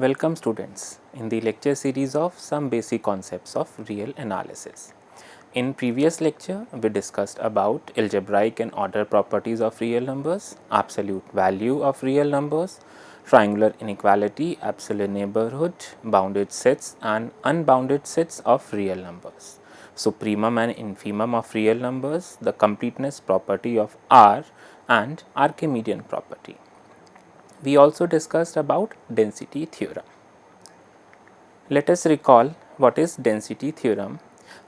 Welcome students in the lecture series of some basic concepts of real analysis. In previous lecture, we discussed about algebraic and order properties of real numbers, absolute value of real numbers, triangular inequality, absolute neighborhood, bounded sets and unbounded sets of real numbers. So, primum and infimum of real numbers, the completeness property of R and Archimedean property. We also discussed about density theorem. Let us recall what is density theorem.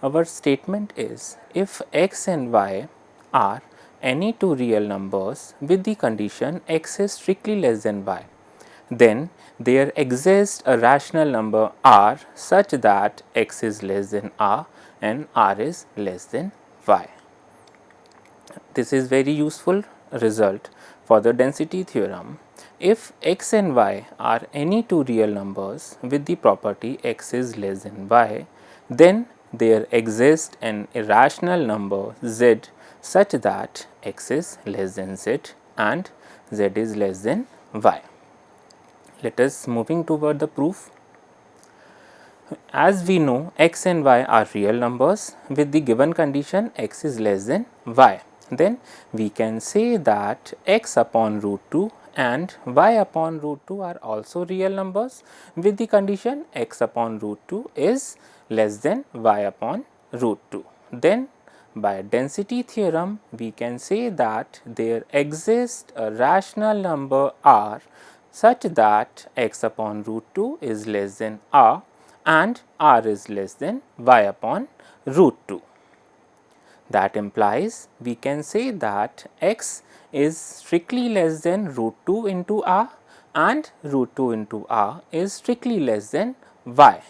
Our statement is if x and y are any two real numbers with the condition x is strictly less than y, then there exists a rational number r such that x is less than r and r is less than y. This is very useful result for the density theorem. If x and y are any two real numbers with the property x is less than y, then there exists an irrational number z such that x is less than z and z is less than y. Let us moving toward the proof. As we know, x and y are real numbers with the given condition x is less than y. Then we can say that x upon root 2 and y upon root 2 are also real numbers with the condition x upon root 2 is less than y upon root 2. Then by density theorem, we can say that there exists a rational number r such that x upon root 2 is less than r and r is less than y upon root 2. That implies we can say that x is strictly less than root 2 into r and root 2 into r is strictly less than y.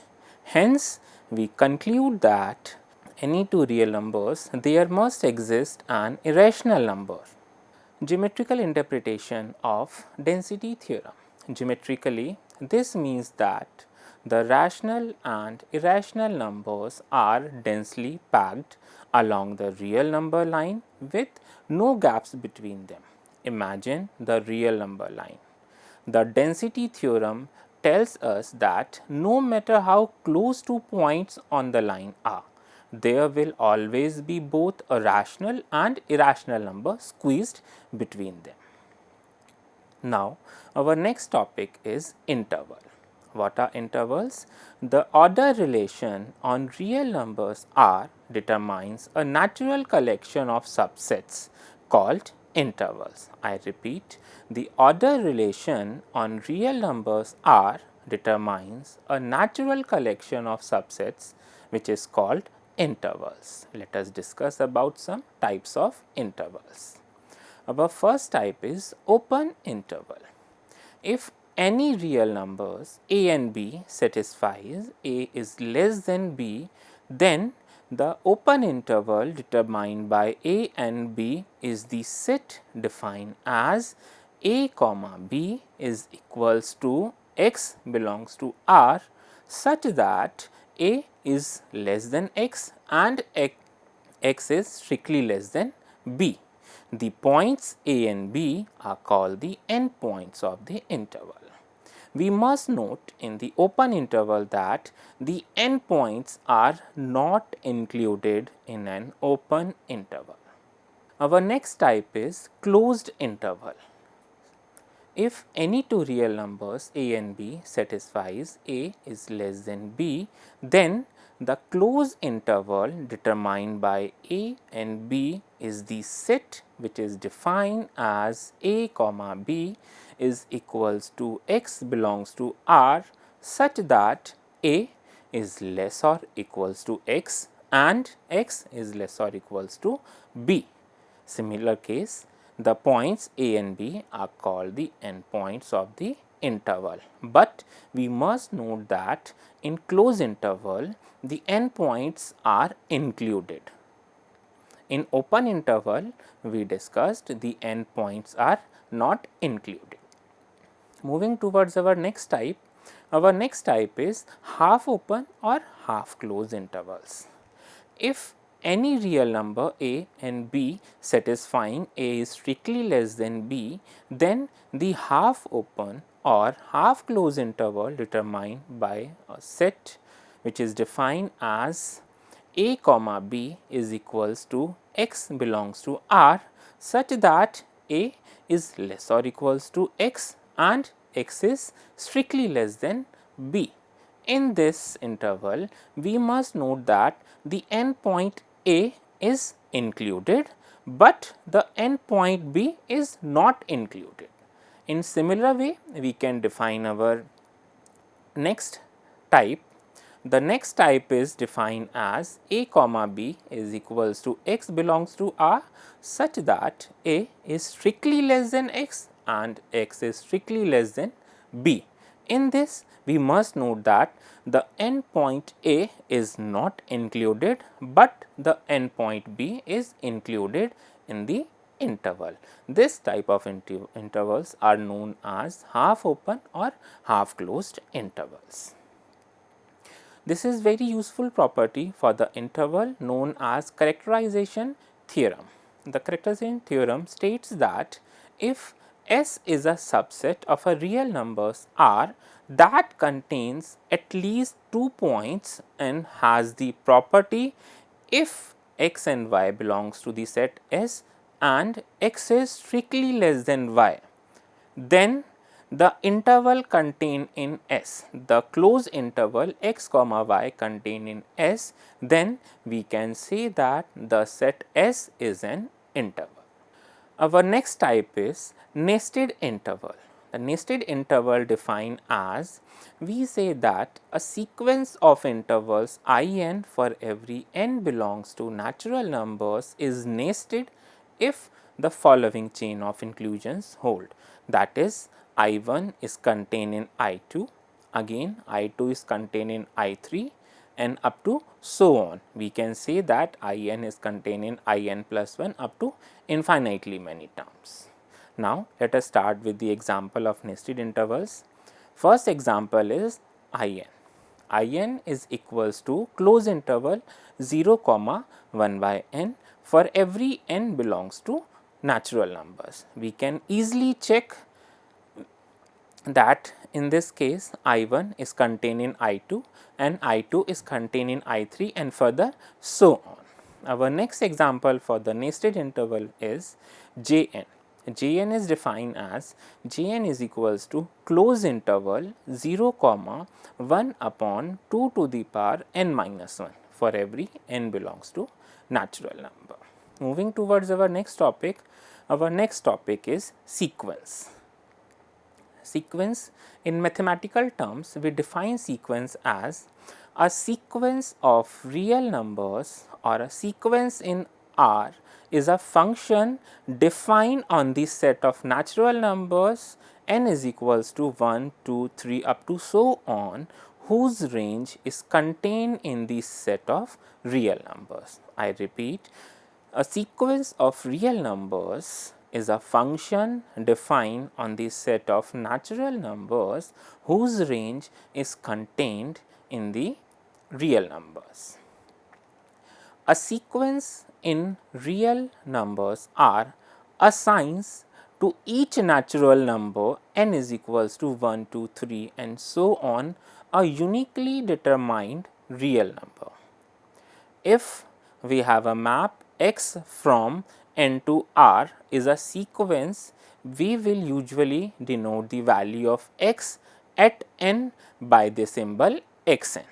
Hence, we conclude that any two real numbers there must exist an irrational number. Geometrical interpretation of density theorem. Geometrically, this means that the rational and irrational numbers are densely packed along the real number line with no gaps between them. Imagine the real number line. The density theorem tells us that no matter how close two points on the line are, there will always be both a rational and irrational number squeezed between them. Now, our next topic is interval. What are intervals? The order relation on real numbers R determines a natural collection of subsets called intervals. I repeat, the order relation on real numbers R determines a natural collection of subsets which is called intervals. Let us discuss about some types of intervals. Our first type is open interval. If any real numbers a and b satisfies a is less than b, then the open interval determined by a and b is the set defined as a comma b is equals to x belongs to R such that a is less than x and x is strictly less than b. The points a and b are called the endpoints of the interval. We must note in the open interval that the endpoints are not included in an open interval. Our next type is closed interval. If any two real numbers a and b satisfies a is less than b, then the closed interval determined by a and b is the set which is defined as a comma b is equals to x belongs to R such that a is less or equals to x and x is less or equals to b. Similar case, the points a and b are called the endpoints of the interval, but we must note that in closed interval the endpoints are included. In open interval we discussed the endpoints are not included. Moving towards our next type is half open or half closed intervals. If any real number a and b satisfying a is strictly less than b, then the half open or half closed interval determined by a set which is defined as a comma b is equals to x belongs to R such that a is less or equals to x and x is strictly less than b. In this interval, we must note that the endpoint a is included, but the endpoint b is not included. In similar way, we can define our next type. The next type is defined as a comma b is equals to x belongs to R such that a is strictly less than x and x is strictly less than b. In this, we must note that the endpoint a is not included, but the endpoint b is included in the interval. This type of intervals are known as half open or half closed intervals. This is very useful property for the interval known as characterization theorem. The characterization theorem states that if S is a subset of a real numbers R that contains at least 2 points and has the property if x and y belongs to the set S and x is strictly less than y, then the interval contained in S, the closed interval x comma y contained in S, then we can say that the set S is an interval. Our next type is nested interval. The nested interval defined as, we say that a sequence of intervals in for every n belongs to natural numbers is nested if the following chain of inclusions hold. That is, I1 is contained in I2, again I2 is contained in I3 and up to so on. We can say that In is contained in In plus 1 up to infinitely many terms. Now, let us start with the example of nested intervals. First example is In. In is equals to closed interval 0 comma 1 by n for every n belongs to natural numbers. We can easily check that in this case I1 is contained in I2 and I2 is contained in I3 and further so on. Our next example for the nested interval is Jn. Jn is defined as Jn is equals to closed interval 0 comma 1 upon 2 to the power n minus 1 for every n belongs to natural number. Moving towards our next topic is sequence. Sequence, in mathematical terms, we define sequence as a sequence of real numbers or a sequence in R is a function defined on the set of natural numbers n is equals to 1, 2, 3 up to so on, whose range is contained in the set of real numbers. I repeat, a sequence of real numbers is a function defined on the set of natural numbers whose range is contained in the real numbers. A sequence in real numbers R assigns to each natural number n is equals to 1, 2, 3 and so on a uniquely determined real number. If we have a map x from n to R is a sequence, we will usually denote the value of x at n by the symbol xn.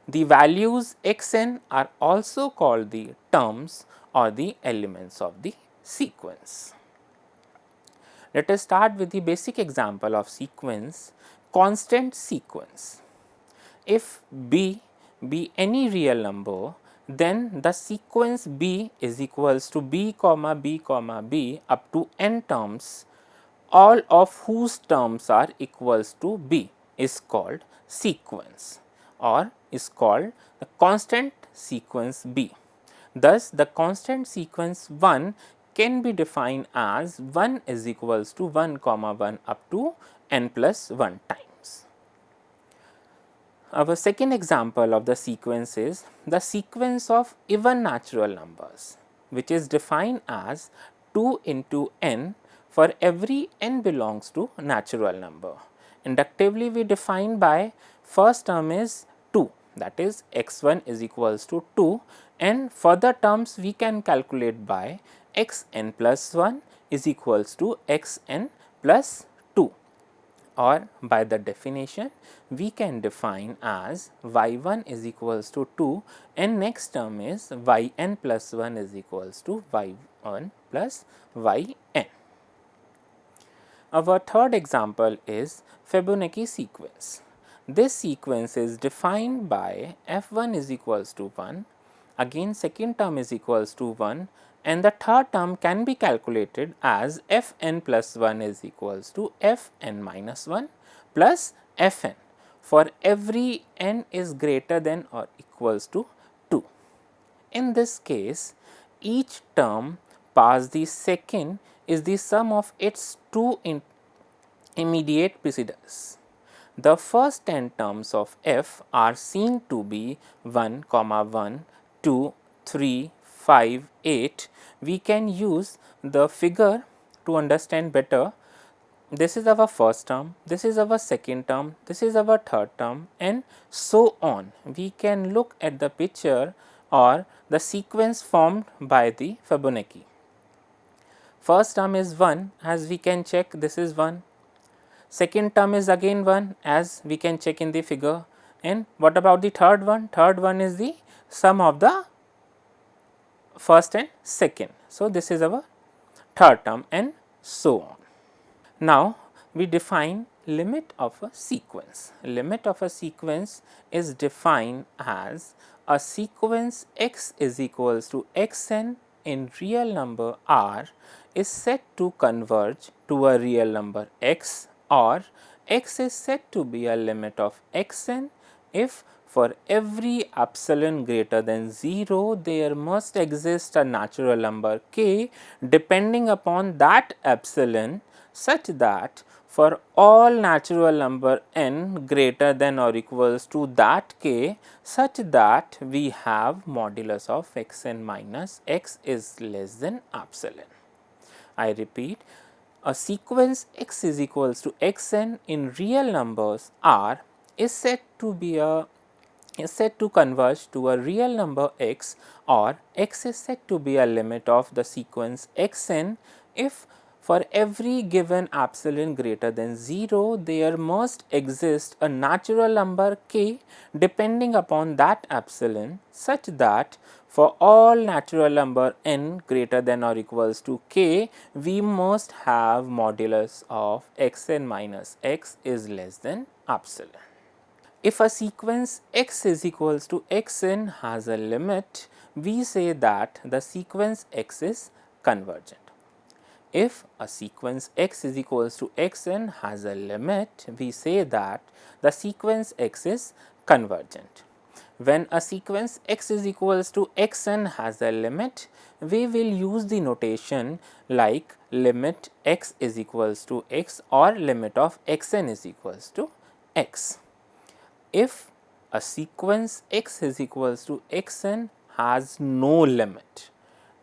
The values xn are also called the terms or the elements of the sequence. Let us start with the basic example of sequence, constant sequence. If b be any real number, then the sequence b is equals to b comma b comma b up to n terms, all of whose terms are equals to b is called sequence or is called the constant sequence b. Thus, the constant sequence 1 can be defined as 1 is equals to 1 comma 1 up to n plus 1 times. Our second example of the sequence is the sequence of even natural numbers, which is defined as 2 into n for every n belongs to natural number. Inductively we define by first term is 2, that is x1 is equals to 2, and further terms we can calculate by xn plus 1 is equals to xn plus 2, or by the definition we can define as y1 is equals to 2 and next term is yn plus 1 is equals to y1 plus yn. Our third example is Fibonacci sequence. This sequence is defined by f1 is equals to 1, again second term is equals to 1, and the third term can be calculated as fn plus 1 is equals to fn minus 1 plus fn for every n is greater than or equals to 2. In this case, each term past the second is the sum of its two immediate precedents. The first 10 terms of f are seen to be 1, 1, 2, 3, 5, 8. We can use the figure to understand better. This is our first term, this is our second term, this is our third term, and so on. We can look at the picture or the sequence formed by the Fibonacci. First term is 1, as we can check, this is 1. Second term is again 1, as we can check in the figure. And what about the third one? Third one is the sum of the first and second. So, this is our third term and so on. Now, we define limit of a sequence. Limit of a sequence is defined as a sequence x is equals to xn in real number r is said to converge to a real number x, or x is said to be a limit of xn if for every epsilon greater than 0 there must exist a natural number k depending upon that epsilon, such that for all natural number n greater than or equals to that k, such that we have modulus of xn minus x is less than epsilon. I repeat, a sequence x is equals to xn in real numbers r is said to converge to a real number x, or x is said to be a limit of the sequence xn if for every given epsilon greater than 0 there must exist a natural number k depending upon that epsilon, such that for all natural number n greater than or equals to k, we must have modulus of xn minus x is less than epsilon. If a sequence x is equals to xn has a limit, we say that the sequence x is convergent. If a sequence x is equals to xn has a limit, we say that the sequence x is convergent. When a sequence x is equals to xn has a limit, we will use the notation like limit x is equals to x or limit of xn is equals to x. If a sequence x is equals to xn has no limit,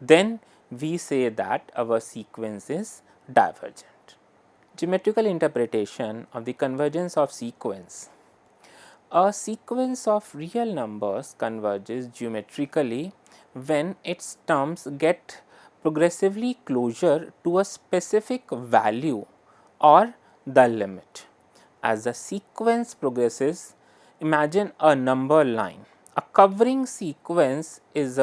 then we say that our sequence is divergent. Geometrical interpretation of the convergence of sequence. A sequence of real numbers converges geometrically when its terms get progressively closer to a specific value or the limit. As the sequence progresses, imagine a number line. A covering sequence is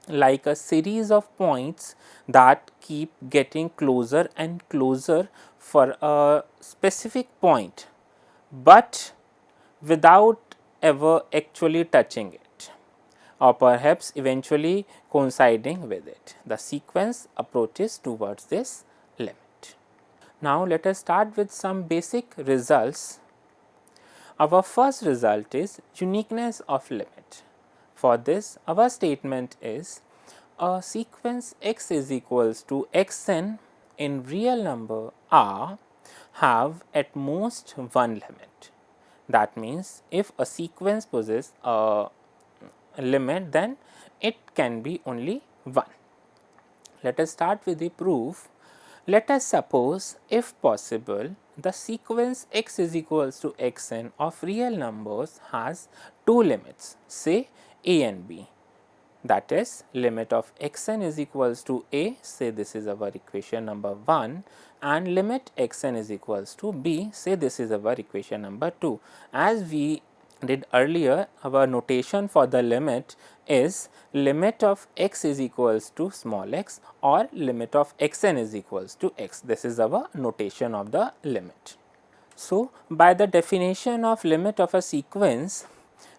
like a series of points that keep getting closer and closer for a specific point, but without ever actually touching it, or perhaps eventually coinciding with it. The sequence approaches towards this limit. Now, let us start with some basic results. Our first result is uniqueness of limit. For this, our statement is a sequence x is equals to xn in real number r have at most one limit. That means, if a sequence possesses a limit, then it can be only 1. Let us start with the proof. Let us suppose, if possible, the sequence x is equals to xn of real numbers has two limits, say a and b. That is, limit of xn is equals to a, say this is our equation number 1, and limit xn is equals to b, say this is our equation number 2. As we did earlier, our notation for the limit is limit of x is equals to small x or limit of xn is equals to x. This is our notation of the limit. So, by the definition of limit of a sequence,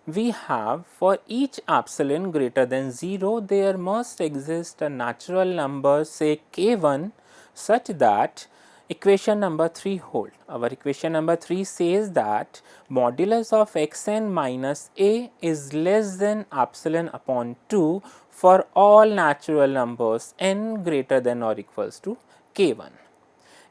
we have for each epsilon greater than 0, there must exist a natural number, say k1, such that equation number 3 hold. Our equation number 3 says that modulus of xn minus a is less than epsilon upon 2 for all natural numbers n greater than or equals to k1.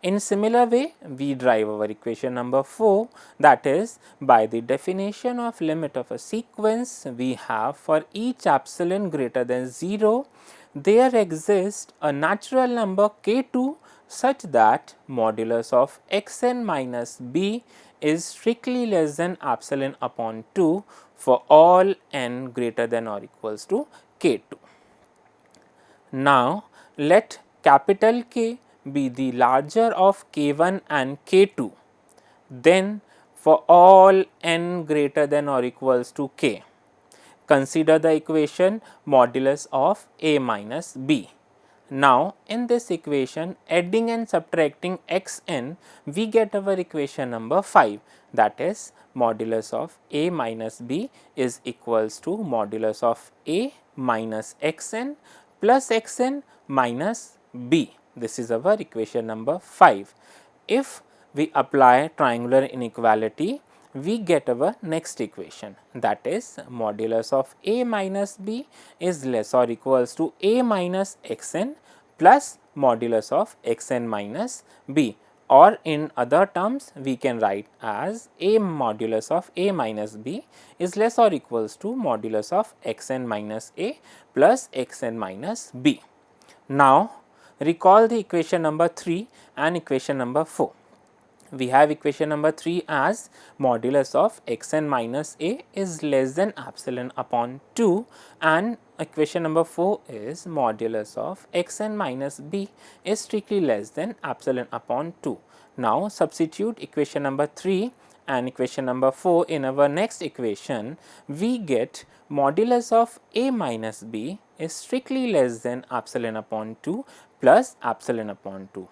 In similar way, we derive our equation number 4, that is, by the definition of limit of a sequence, we have for each epsilon greater than 0, there exists a natural number k2 such that modulus of xn minus b is strictly less than epsilon upon 2 for all n greater than or equals to k2. Now, let capital K be the larger of K1 and K2, then for all n greater than or equals to K, consider the equation modulus of A minus B. Now, in this equation, adding and subtracting xn, we get our equation number 5, that is modulus of A minus B is equals to modulus of A minus xn plus xn minus b. This is our equation number 5. If we apply triangular inequality, we get our next equation, that is modulus of a minus b is less or equals to a minus xn plus modulus of xn minus b, or in other terms we can write as a modulus of a minus b is less or equals to modulus of xn minus a plus xn minus b. Now, recall the equation number 3 and equation number 4. We have equation number 3 as modulus of xn minus a is less than epsilon upon 2, and equation number 4 is modulus of xn minus b is strictly less than epsilon upon 2. Now, substitute equation number 3 and equation number 4 in our next equation, we get modulus of a minus b is strictly less than epsilon upon 2 plus epsilon upon 2.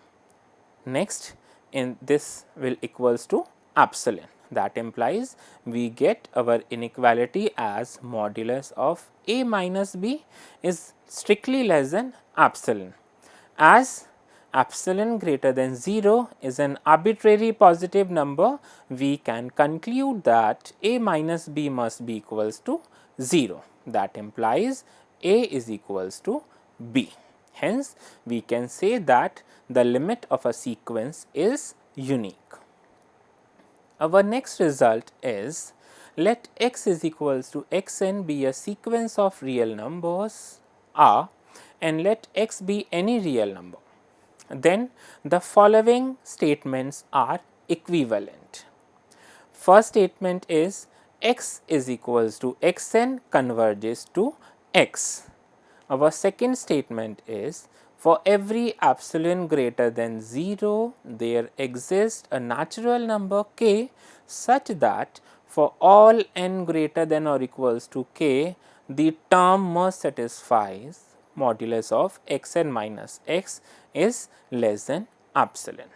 Next, in this will equals to epsilon. That implies we get our inequality as modulus of a minus b is strictly less than epsilon. As epsilon greater than 0 is an arbitrary positive number, we can conclude that a minus b must be equals to 0. That implies a is equals to b. Hence, we can say that the limit of a sequence is unique. Our next result is, let x is equals to xn be a sequence of real numbers r and let x be any real number. Then the following statements are equivalent. First statement is x is equals to xn converges to x. Our second statement is, for every epsilon greater than 0, there exists a natural number k such that for all n greater than or equals to k, the term must satisfies modulus of xn minus x is less than epsilon.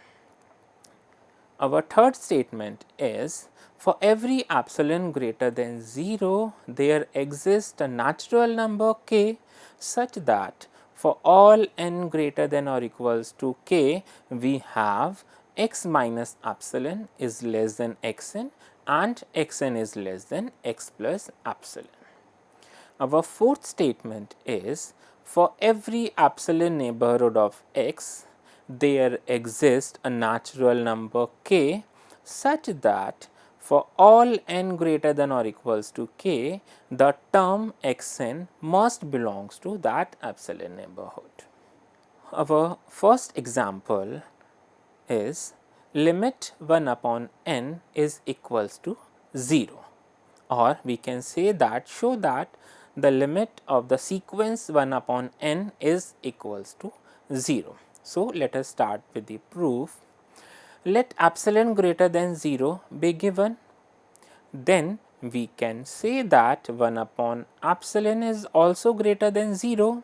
Our third statement is, for every epsilon greater than 0, there exists a natural number k such that for all n greater than or equals to k, we have x minus epsilon is less than xn and xn is less than x plus epsilon. Our fourth statement is, for every epsilon neighborhood of x, there exists a natural number k such that for all n greater than or equals to k, the term xn must belongs to that epsilon neighborhood. our first example is limit 1 upon n is equals to 0, or we can say that show that the limit of the sequence 1 upon n is equals to 0. So, let us start with the proof. Let epsilon greater than 0 be given, then we can say that 1 upon epsilon is also greater than 0.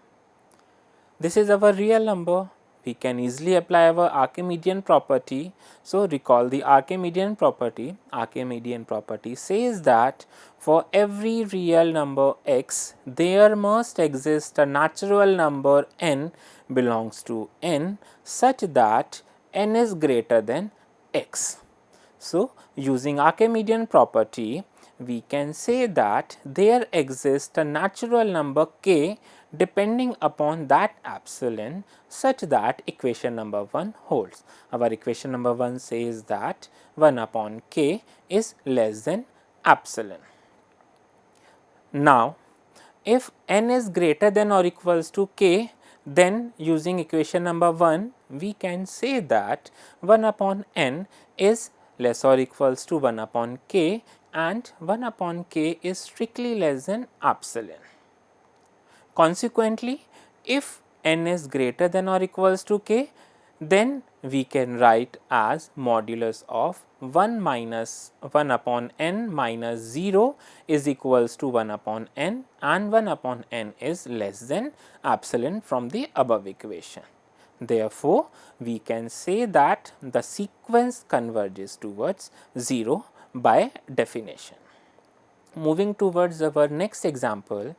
This is our real number. We can easily apply our Archimedean property. So, recall the Archimedean property. Archimedean property says that for every real number x, there must exist a natural number n belongs to n such that n is greater than x. So, using Archimedean property, we can say that there exists a natural number k depending upon that epsilon such that equation number 1 holds. Our equation number 1 says that 1 upon k is less than epsilon. Now, if n is greater than or equals to k, then using equation number 1, we can say that 1 upon n is less or equals to 1 upon k, and 1 upon k is strictly less than epsilon. Consequently, if n is greater than or equals to k, then we can write as modulus of 1 minus 1 upon n minus 0 is equals to 1 upon n, and 1 upon n is less than epsilon from the above equation. Therefore, we can say that the sequence converges towards 0 by definition. Moving towards our next example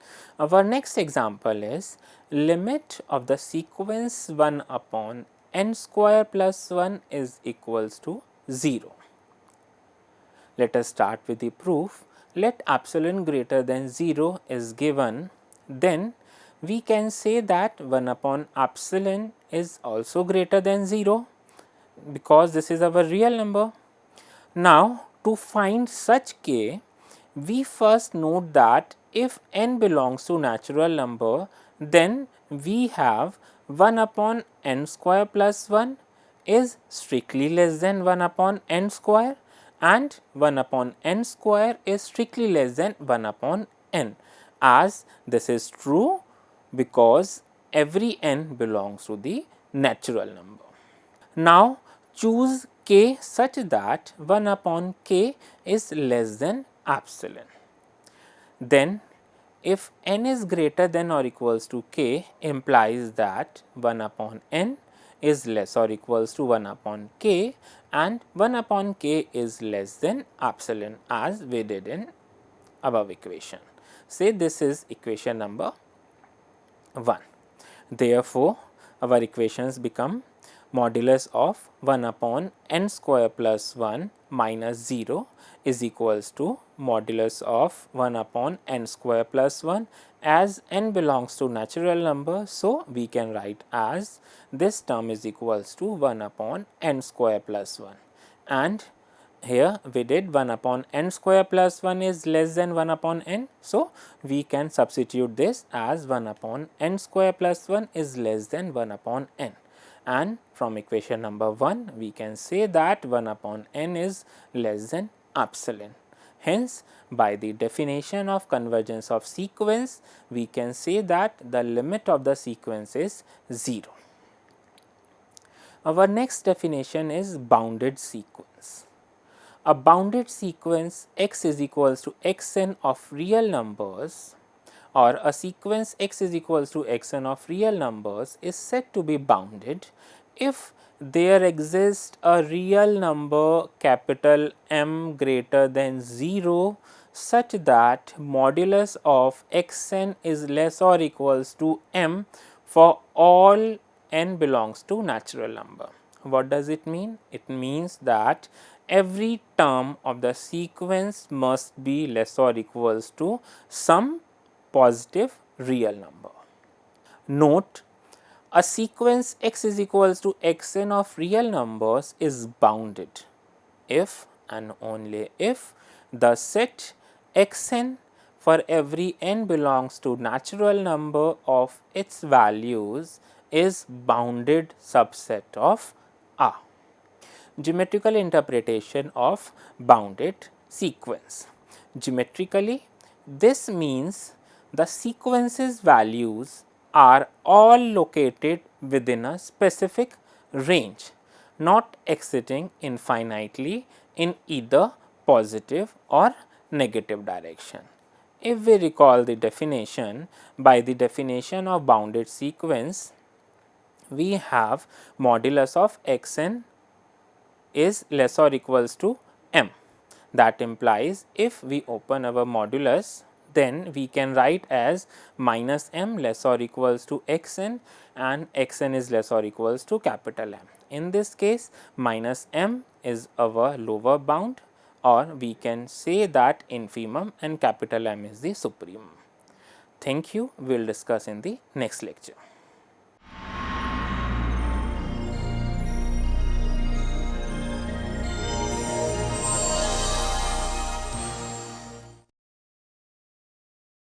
is limit of the sequence 1 upon n square plus 1 is equals to 0. Let us start with the proof. Let epsilon greater than 0 is given, then we can say that 1 upon epsilon is also greater than 0 because this is our real number. Now, to find such k, we first note that if n belongs to natural number, then we have 1 upon n square plus 1 is strictly less than 1 upon n square, and 1 upon n square is strictly less than 1 upon n, as this is true because every n belongs to the natural number. Now, choose k such that 1 upon k is less than epsilon. Then, if n is greater than or equals to k implies that 1 upon n is less or equals to 1 upon k, and 1 upon k is less than epsilon as we did in above equation. Say this is equation number 1. Therefore, our equations become modulus of 1 upon n square plus 1 minus 0 is equals to modulus of 1 upon n square plus 1, as n belongs to natural number. So, we can write as this term is equals to 1 upon n square plus 1, and here we did 1 upon n square plus 1 is less than 1 upon n. So, we can substitute this as 1 upon n square plus 1 is less than 1 upon n, and from equation number 1 we can say that 1 upon n is less than epsilon. Hence, by the definition of convergence of sequence, we can say that the limit of the sequence is 0. Our next definition is bounded sequence. A bounded sequence x is equals to xn of real numbers, or a sequence x is equals to xn of real numbers is said to be bounded if there exists a real number capital M greater than 0 such that modulus of xn is less or equals to m for all n belongs to natural number. What does it mean? It means that every term of the sequence must be less or equals to some positive real number. Note, a sequence x is equals to xn of real numbers is bounded if and only if the set xn for every n belongs to natural number of its values is bounded subset of R. Geometrical interpretation of bounded sequence. Geometrically, this means the sequence's values are all located within a specific range, not exceeding infinitely in either positive or negative direction. If we recall the definition, by the definition of bounded sequence, we have modulus of xn is less or equals to m. That implies if we open our modulus, then we can write as minus m less or equals to xn and xn is less or equals to capital M. In this case, minus m is our lower bound, or we can say that infimum and capital M is the supremum. Thank you. We will discuss in the next lecture.